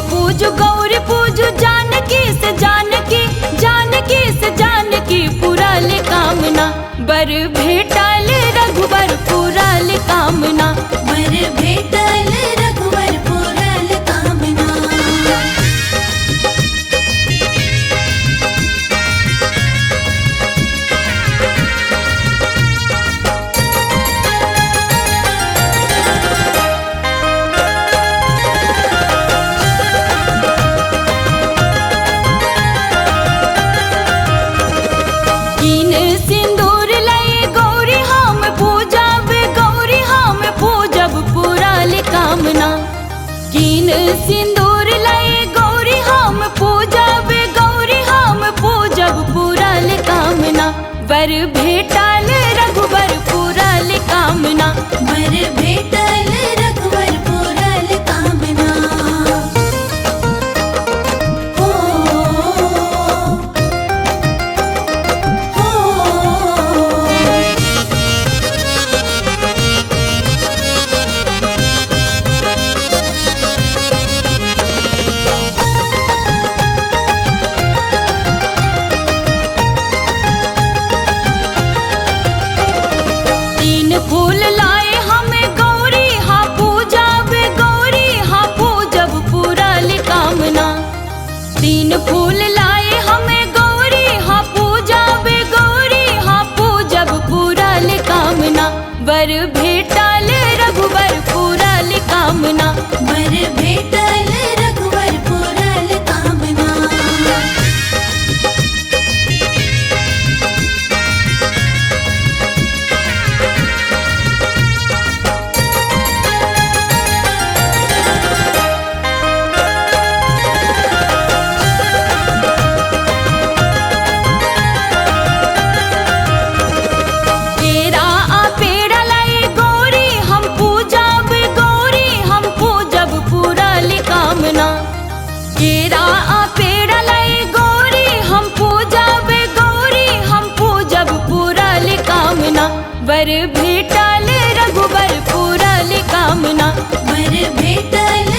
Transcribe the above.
गौरी पूजु जानकी से जानकी, जानकी से जानकी पुराल कामना। बर भेटाल रघुबर पुराल कामना, बर भेटाल रघुबर पुराल कामना। कीन सिंदूर लय गौरी हम पूजब, गौरी हम पूजब पुराल कामना। कीन सिंदूर लय गौरी हम पूजब, गौरी हम पूजब पुराल कामना। वर भेटाल रघुबर पुराल कामना, बर भेटाल रघुबर पुराल कामना। हो तीन फूल लाए हमें गौरी हाँ पूजब, गौरी हाँ पूजब पुराल कामना। तीन फूल लाए हमें गौरी हाँ पूजब, गौरी हाँ पूजब पुराल कामना। वर भेटाल रघुबर पुराल कामना, बर भेटाल रघुबर पुराल कामना। केरा आ पेड़ा लाए गौरी हम पूजब, गौरी हम पूजब पुराल कामना। केरा आ पेड़ा लाए गौरी हम पूजब, गौरी हम पूजब पुराल कामना। वर भेटाल रघुबर पुराल कामना, बर भेटाल